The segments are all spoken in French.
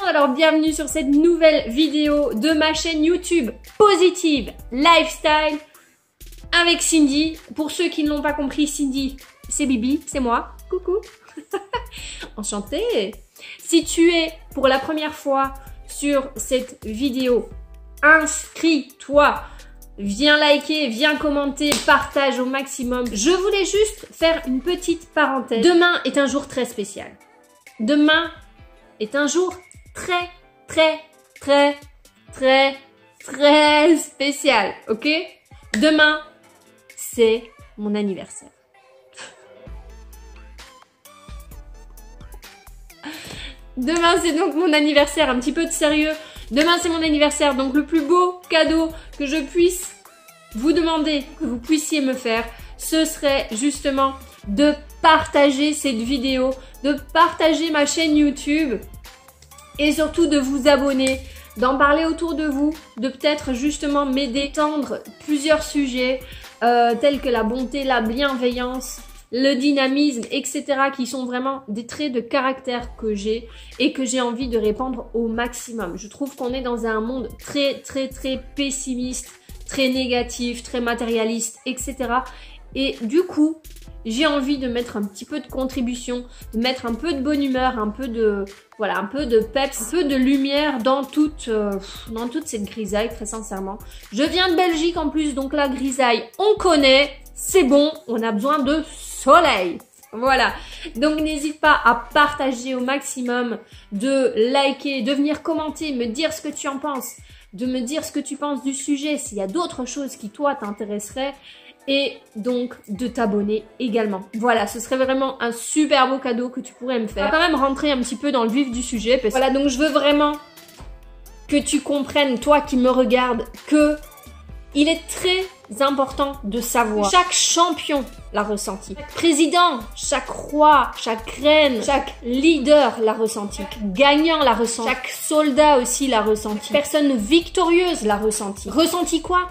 alors bienvenue sur cette nouvelle vidéo de ma chaîne YouTube Positive Lifestyle avec Cindy. Pour ceux qui ne l'ont pas compris, Cindy, c'est Bibi, c'est moi. Coucou. Enchantée. Si tu es pour la première fois sur cette vidéo, inscris-toi. Viens liker, viens commenter, partage au maximum. Je voulais juste faire une petite parenthèse. Demain est un jour très spécial. Demain est un jour très spécial, ok? Demain, c'est mon anniversaire. Demain, c'est donc mon anniversaire, un petit peu de sérieux. Demain, c'est mon anniversaire, donc le plus beau cadeau que je puisse vous demander, que vous puissiez me faire, ce serait justement de partager cette vidéo, de partager ma chaîne YouTube et surtout de vous abonner, d'en parler autour de vous, de peut-être justement m'aider à étendre plusieurs sujets tels que la bonté, la bienveillance, le dynamisme, etc. qui sont vraiment des traits de caractère que j'ai et que j'ai envie de répandre au maximum. Je trouve qu'on est dans un monde très pessimiste, très négatif, très matérialiste, etc. Et du coup, j'ai envie de mettre un petit peu de contribution, de mettre un peu de bonne humeur, un peu de, voilà, un peu de peps, un peu de lumière dans toute cette grisaille, très sincèrement. Je viens de Belgique en plus, donc la grisaille, on connaît, c'est bon, on a besoin de soleil. Voilà, donc n'hésite pas à partager au maximum, de liker, de venir commenter, me dire ce que tu en penses, de me dire ce que tu penses du sujet, s'il y a d'autres choses qui toi t'intéresseraient, et donc de t'abonner également. Voilà, ce serait vraiment un super beau cadeau que tu pourrais me faire. On va quand même rentrer un petit peu dans le vif du sujet, parce que voilà, donc je veux vraiment que tu comprennes, toi qui me regardes, que il est très important de savoir. Chaque champion l'a ressenti. Chaque président, chaque roi, chaque reine, chaque leader l'a ressenti. Chaque gagnant l'a ressenti. Chaque soldat aussi l'a ressenti. Chaque personne victorieuse l'a ressenti. Ressenti quoi?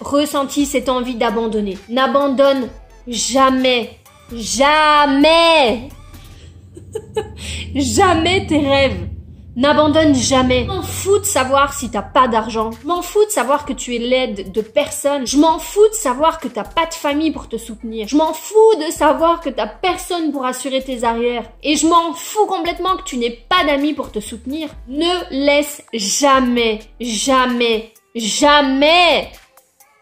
Ressenti cette envie d'abandonner. N'abandonne jamais. Jamais. Jamais tes rêves. N'abandonne jamais. Je m'en fous de savoir si t'as pas d'argent. Je m'en fous de savoir que tu es l'aide de personne. Je m'en fous de savoir que t'as pas de famille pour te soutenir. Je m'en fous de savoir que t'as personne pour assurer tes arrières. Et je m'en fous complètement que tu n'aies pas d'amis pour te soutenir. Ne laisse jamais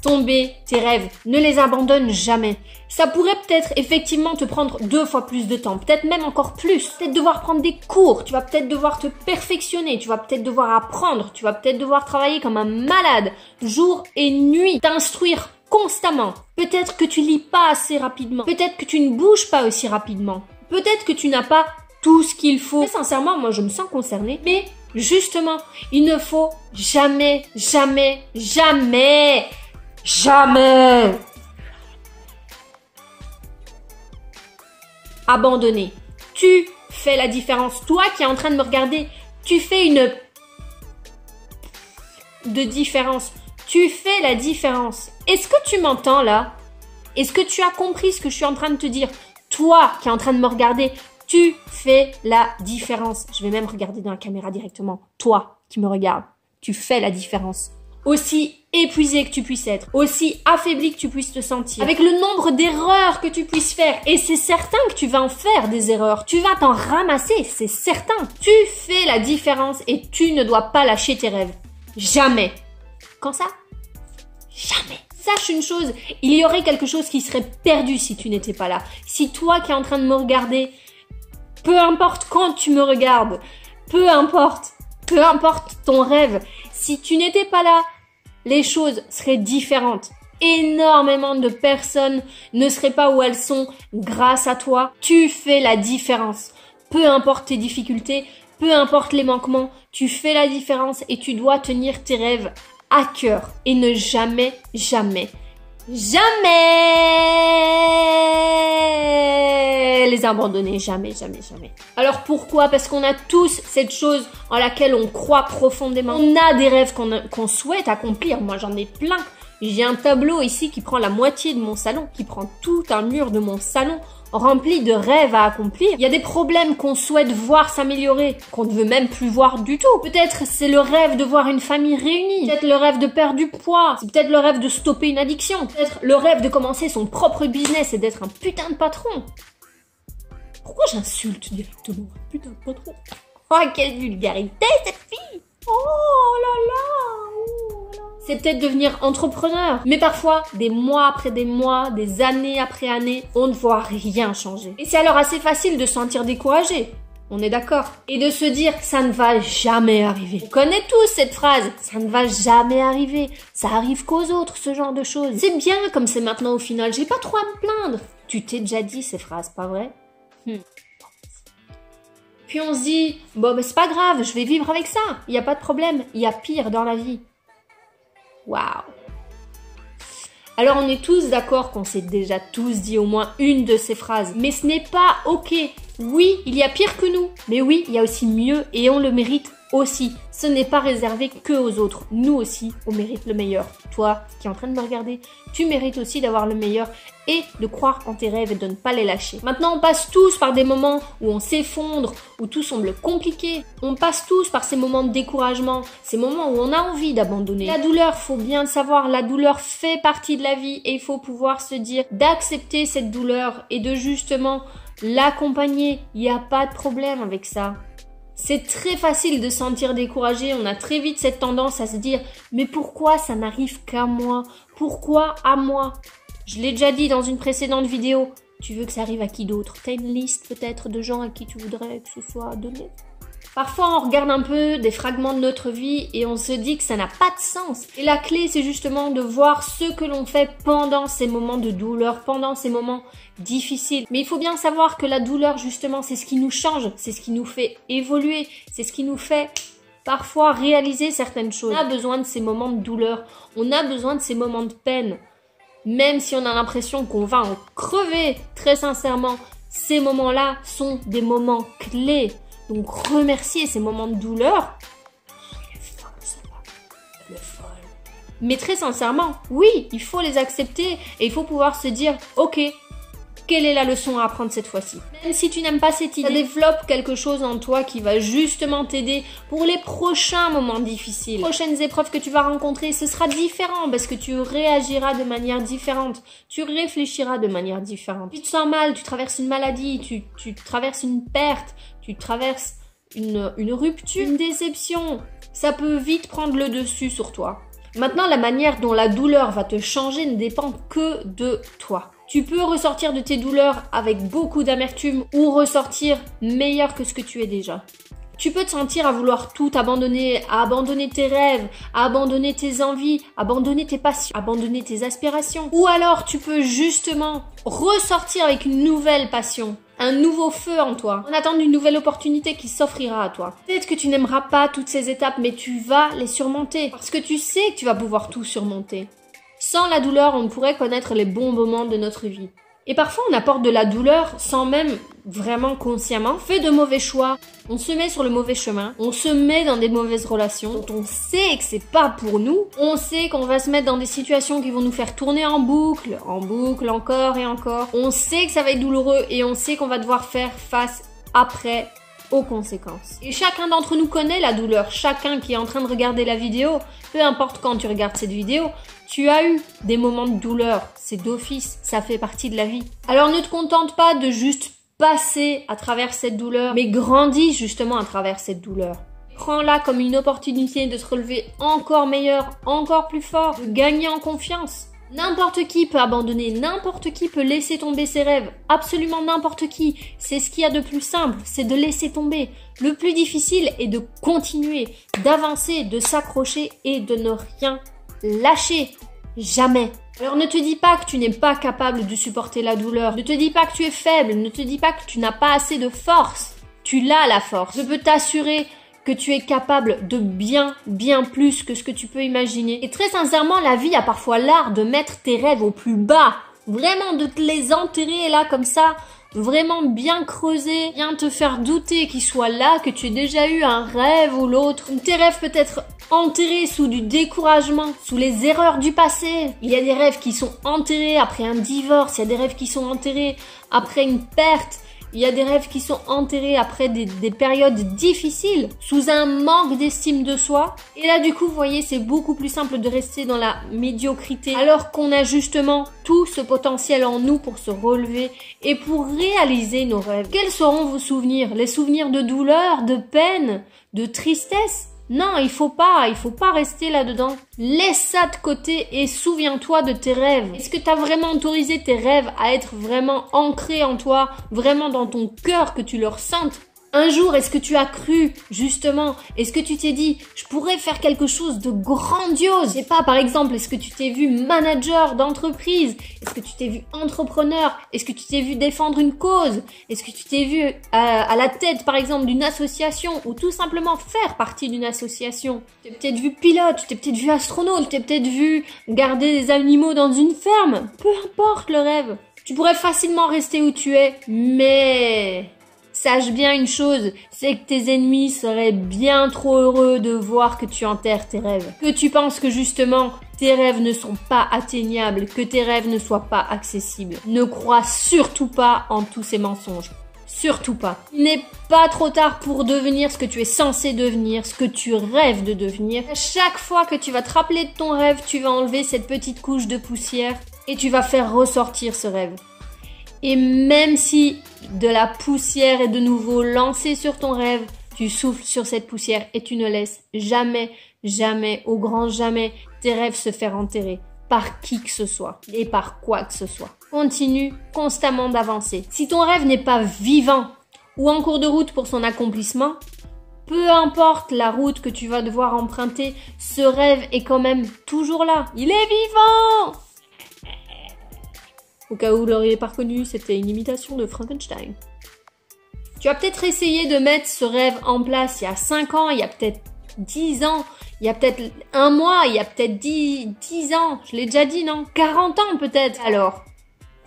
tomber tes rêves. Ne les abandonne jamais. Ça pourrait peut-être effectivement te prendre 2 fois plus de temps, peut-être même encore plus. Peut-être devoir prendre des cours, tu vas peut-être devoir te perfectionner, tu vas peut-être devoir apprendre, tu vas peut-être devoir travailler comme un malade, jour et nuit, t'instruire constamment. Peut-être que tu lis pas assez rapidement, peut-être que tu ne bouges pas aussi rapidement, peut-être que tu n'as pas tout ce qu'il faut. Mais sincèrement, moi je me sens concernée, mais justement, il ne faut jamais abandonner. Tu fais la différence. Toi qui es en train de me regarder, tu fais différence. Tu fais la différence. Est-ce que tu m'entends là? Est-ce que tu as compris ce que je suis en train de te dire? Toi qui es en train de me regarder, tu fais la différence. Je vais même regarder dans la caméra directement. Toi qui me regardes, tu fais la différence. Aussi épuisé que tu puisses être, aussi affaibli que tu puisses te sentir, avec le nombre d'erreurs que tu puisses faire, et c'est certain que tu vas en faire des erreurs, tu vas t'en ramasser, c'est certain. Tu fais la différence et tu ne dois pas lâcher tes rêves. Jamais. Quand ça? Jamais. Sache une chose, il y aurait quelque chose qui serait perdu si tu n'étais pas là. Si toi qui es en train de me regarder, peu importe quand tu me regardes, peu importe ton rêve, si tu n'étais pas là, les choses seraient différentes. Énormément de personnes ne seraient pas où elles sont grâce à toi. Tu fais la différence. Peu importe tes difficultés, peu importe les manquements, tu fais la différence et tu dois tenir tes rêves à cœur et ne jamais les abandonner, jamais. Alors pourquoi? Parce qu'on a tous cette chose en laquelle on croit profondément. On a des rêves qu'on souhaite accomplir. Moi, j'en ai plein. J'ai un tableau ici qui prend la moitié de mon salon, qui prend tout un mur de mon salon, rempli de rêves à accomplir. Il y a des problèmes qu'on souhaite voir s'améliorer, qu'on ne veut même plus voir du tout. Peut-être c'est le rêve de voir une famille réunie. Peut-être le rêve de perdre du poids. C'est peut-être le rêve de stopper une addiction. Peut-être le rêve de commencer son propre business et d'être un putain de patron. Pourquoi j'insulte directement un putain de patron? Oh, quelle vulgarité cette fille! Oh là là! C'est peut-être devenir entrepreneur. Mais parfois, des mois après des mois, des années après années, on ne voit rien changer. Et c'est alors assez facile de se sentir découragé. On est d'accord. Et de se dire, ça ne va jamais arriver. On connaît tous cette phrase, ça ne va jamais arriver. Ça arrive qu'aux autres, ce genre de choses. C'est bien comme c'est maintenant au final, j'ai pas trop à me plaindre. Tu t'es déjà dit ces phrases, pas vrai? Puis on se dit, bon, c'est pas grave, je vais vivre avec ça. Il n'y a pas de problème, il y a pire dans la vie. Waouh! Alors on est tous d'accord qu'on s'est déjà tous dit au moins une de ces phrases. Mais ce n'est pas ok. Oui, il y a pire que nous. Mais oui, il y a aussi mieux et on le mérite aussi. Ce n'est pas réservé que aux autres. Nous aussi, on mérite le meilleur. Toi, qui es en train de me regarder, tu mérites aussi d'avoir le meilleur et de croire en tes rêves et de ne pas les lâcher. Maintenant, on passe tous par des moments où on s'effondre, où tout semble compliqué. On passe tous par ces moments de découragement, ces moments où on a envie d'abandonner. La douleur, faut bien le savoir, la douleur fait partie de la vie et il faut pouvoir se dire d'accepter cette douleur et de justement l'accompagner. Il n'y a pas de problème avec ça. C'est très facile de se sentir découragé, on a très vite cette tendance à se dire « Mais pourquoi ça n'arrive qu'à moi? Pourquoi à moi ?» Je l'ai déjà dit dans une précédente vidéo, tu veux que ça arrive à qui d'autre? T'as une liste peut-être de gens à qui tu voudrais que ce soit donné? Parfois, on regarde un peu des fragments de notre vie et on se dit que ça n'a pas de sens. Et la clé, c'est justement de voir ce que l'on fait pendant ces moments de douleur, pendant ces moments difficiles. Mais il faut bien savoir que la douleur, justement, c'est ce qui nous change, c'est ce qui nous fait évoluer, c'est ce qui nous fait parfois réaliser certaines choses. On a besoin de ces moments de douleur, on a besoin de ces moments de peine. Même si on a l'impression qu'on va en crever, très sincèrement, ces moments-là sont des moments clés. Donc remercier ces moments de douleur. Elle est folle, celle-là. Elle est folle. Mais très sincèrement, oui, il faut les accepter et il faut pouvoir se dire, ok, quelle est la leçon à apprendre cette fois-ci? Même si tu n'aimes pas cette idée, ça développe quelque chose en toi qui va justement t'aider pour les prochains moments difficiles. Les prochaines épreuves que tu vas rencontrer, ce sera différent parce que tu réagiras de manière différente. Tu réfléchiras de manière différente. Tu te sens mal, tu traverses une maladie, tu traverses une perte, tu traverses une rupture, une déception. Ça peut vite prendre le dessus sur toi. Maintenant, la manière dont la douleur va te changer ne dépend que de toi. Tu peux ressortir de tes douleurs avec beaucoup d'amertume ou ressortir meilleur que ce que tu es déjà. Tu peux te sentir à vouloir tout abandonner, à abandonner tes rêves, à abandonner tes envies, abandonner tes passions, abandonner tes aspirations. Ou alors tu peux justement ressortir avec une nouvelle passion, un nouveau feu en toi, en attendant une nouvelle opportunité qui s'offrira à toi. Peut-être que tu n'aimeras pas toutes ces étapes, mais tu vas les surmonter parce que tu sais que tu vas pouvoir tout surmonter. Sans la douleur, on ne pourrait connaître les bons moments de notre vie. Et parfois, on apporte de la douleur sans même vraiment consciemment. On fait de mauvais choix, on se met sur le mauvais chemin, on se met dans des mauvaises relations dont on sait que c'est pas pour nous. On sait qu'on va se mettre dans des situations qui vont nous faire tourner en boucle encore et encore. On sait que ça va être douloureux et on sait qu'on va devoir faire face après aux conséquences. Et chacun d'entre nous connaît la douleur. Chacun qui est en train de regarder la vidéo, peu importe quand tu regardes cette vidéo, tu as eu des moments de douleur. C'est d'office, ça fait partie de la vie. Alors ne te contente pas de juste passer à travers cette douleur, mais grandis justement à travers cette douleur. Prends-la comme une opportunité de te relever encore meilleur, encore plus fort, de gagner en confiance. N'importe qui peut abandonner, n'importe qui peut laisser tomber ses rêves, absolument n'importe qui. C'est ce qu'il y a de plus simple, c'est de laisser tomber. Le plus difficile est de continuer, d'avancer, de s'accrocher et de ne rien lâcher. Jamais. Alors ne te dis pas que tu n'es pas capable de supporter la douleur, ne te dis pas que tu es faible, ne te dis pas que tu n'as pas assez de force. Tu l'as la force. Je peux t'assurer que tu es capable de bien plus que ce que tu peux imaginer. Et très sincèrement, la vie a parfois l'art de mettre tes rêves au plus bas Vraiment de te les enterrer là comme ça, vraiment bien creuser, bien te faire douter qu'ils soient là, que tu aies déjà eu un rêve ou l'autre. Tes rêves peut être enterrés sous du découragement, sous les erreurs du passé. Il y a des rêves qui sont enterrés après un divorce, il y a des rêves qui sont enterrés après une perte. Il y a des rêves qui sont enterrés après des périodes difficiles, sous un manque d'estime de soi. Et là, du coup, vous voyez, c'est beaucoup plus simple de rester dans la médiocrité, alors qu'on a justement tout ce potentiel en nous pour se relever et pour réaliser nos rêves. Quels seront vos souvenirs? Les souvenirs de douleur, de peine, de tristesse? Non, il faut pas rester là-dedans. Laisse ça de côté et souviens-toi de tes rêves. Est-ce que tu as vraiment autorisé tes rêves à être vraiment ancrés en toi, vraiment dans ton cœur, que tu le ressentes? Un jour, est-ce que tu as cru, justement, est-ce que tu t'es dit, je pourrais faire quelque chose de grandiose? Je sais pas, par exemple, est-ce que tu t'es vu manager d'entreprise? Est-ce que tu t'es vu entrepreneur? Est-ce que tu t'es vu défendre une cause? Est-ce que tu t'es vu à la tête, par exemple, d'une association ou tout simplement faire partie d'une association? Tu t'es peut-être vu pilote, tu t'es peut-être vu astronaute, tu t'es peut-être vu garder des animaux dans une ferme. Peu importe le rêve. Tu pourrais facilement rester où tu es, mais... sache bien une chose, c'est que tes ennemis seraient bien trop heureux de voir que tu enterres tes rêves. Que tu penses que justement, tes rêves ne sont pas atteignables, que tes rêves ne soient pas accessibles. Ne crois surtout pas en tous ces mensonges. Surtout pas. Il n'est pas trop tard pour devenir ce que tu es censé devenir, ce que tu rêves de devenir. À chaque fois que tu vas te rappeler de ton rêve, tu vas enlever cette petite couche de poussière et tu vas faire ressortir ce rêve. Et même si de la poussière est de nouveau lancée sur ton rêve, tu souffles sur cette poussière et tu ne laisses jamais, jamais, au grand jamais, tes rêves se faire enterrer par qui que ce soit et par quoi que ce soit. Continue constamment d'avancer. Si ton rêve n'est pas vivant ou en cours de route pour son accomplissement, peu importe la route que tu vas devoir emprunter, ce rêve est quand même toujours là. Il est vivant! Au cas où vous l'auriez pas reconnu, c'était une imitation de Frankenstein. Tu as peut-être essayé de mettre ce rêve en place il y a 5 ans, il y a peut-être 10 ans, il y a peut-être un mois, il y a peut-être 10 ans. Je l'ai déjà dit, non? 40 ans peut-être.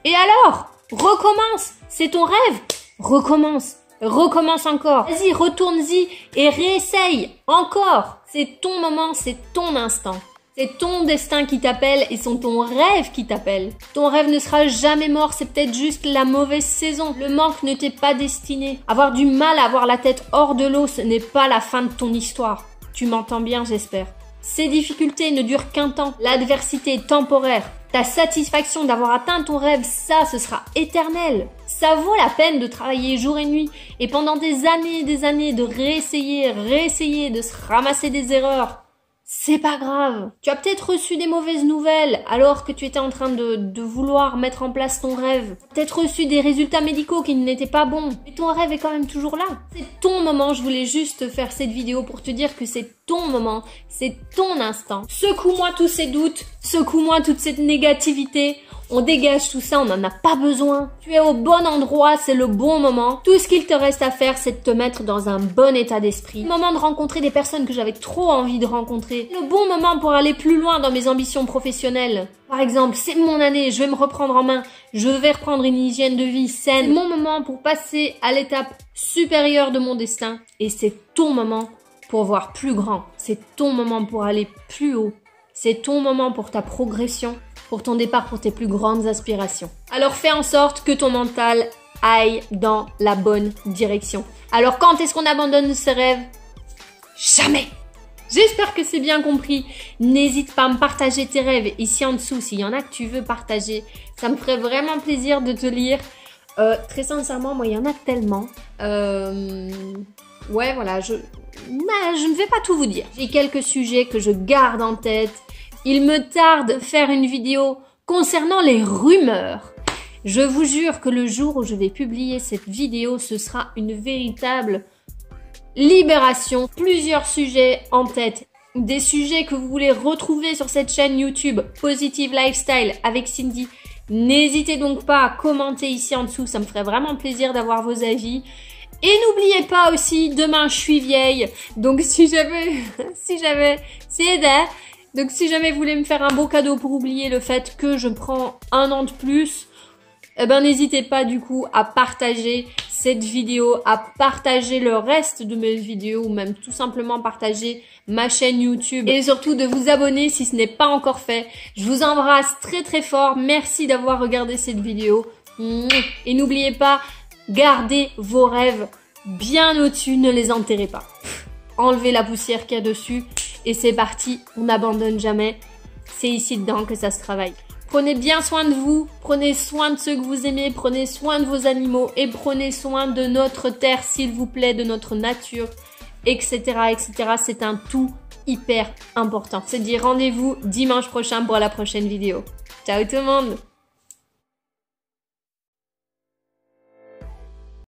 Et alors? Recommence! C'est ton rêve! Recommence! Recommence encore. Vas-y, retourne-y et réessaye encore. C'est ton moment, c'est ton instant. C'est ton destin qui t'appelle et c'est ton rêve qui t'appelle. Ton rêve ne sera jamais mort, c'est peut-être juste la mauvaise saison. Le manque ne t'est pas destiné. Avoir du mal à avoir la tête hors de l'eau, ce n'est pas la fin de ton histoire. Tu m'entends bien, j'espère. Ces difficultés ne durent qu'un temps. L'adversité est temporaire. Ta satisfaction d'avoir atteint ton rêve, ça, ce sera éternel. Ça vaut la peine de travailler jour et nuit et pendant des années et des années de réessayer, de se ramasser des erreurs. C'est pas grave. Tu as peut-être reçu des mauvaises nouvelles alors que tu étais en train de vouloir mettre en place ton rêve. Peut-être reçu des résultats médicaux qui n'étaient pas bons. Mais ton rêve est quand même toujours là. C'est ton moment. Je voulais juste faire cette vidéo pour te dire que c'est ton moment. C'est ton instant. Secoue-moi tous ces doutes. Secoue-moi toute cette négativité. On dégage tout ça, on n'en a pas besoin. Tu es au bon endroit, c'est le bon moment. Tout ce qu'il te reste à faire, c'est de te mettre dans un bon état d'esprit. Le moment de rencontrer des personnes que j'avais trop envie de rencontrer. Le bon moment pour aller plus loin dans mes ambitions professionnelles. Par exemple, c'est mon année, je vais me reprendre en main. Je vais reprendre une hygiène de vie saine. C'est mon moment pour passer à l'étape supérieure de mon destin. Et c'est ton moment pour voir plus grand. C'est ton moment pour aller plus haut. C'est ton moment pour ta progression, pour ton départ, pour tes plus grandes aspirations. Alors fais en sorte que ton mental aille dans la bonne direction. Alors quand est-ce qu'on abandonne ses rêves? Jamais! J'espère que c'est bien compris. N'hésite pas à me partager tes rêves ici en dessous s'il y en a que tu veux partager. Ça me ferait vraiment plaisir de te lire. Très sincèrement, moi il y en a tellement. Ouais voilà, je ne vais pas tout vous dire. J'ai quelques sujets que je garde en tête. Il me tarde de faire une vidéo concernant les rumeurs. Je vous jure que le jour où je vais publier cette vidéo, ce sera une véritable libération. Plusieurs sujets en tête. Des sujets que vous voulez retrouver sur cette chaîne YouTube Positive Lifestyle avec Cindy. N'hésitez donc pas à commenter ici en dessous. Ça me ferait vraiment plaisir d'avoir vos avis. Et n'oubliez pas aussi, demain je suis vieille. Donc si j'avais, c'est Donc si jamais vous voulez me faire un beau cadeau pour oublier le fait que je prends 1 an de plus, eh ben n'hésitez pas du coup à partager cette vidéo, à partager le reste de mes vidéos ou même tout simplement partager ma chaîne YouTube et surtout de vous abonner si ce n'est pas encore fait. Je vous embrasse très très fort. Merci d'avoir regardé cette vidéo. Et n'oubliez pas, gardez vos rêves bien au-dessus, ne les enterrez pas. Enlevez la poussière qu'il y a dessus et c'est parti, on n'abandonne jamais. C'est ici dedans que ça se travaille. Prenez bien soin de vous, prenez soin de ceux que vous aimez, prenez soin de vos animaux et prenez soin de notre terre, s'il vous plaît, de notre nature, etc., etc. C'est un tout hyper important. C'est dit, rendez-vous dimanche prochain pour la prochaine vidéo. Ciao tout le monde!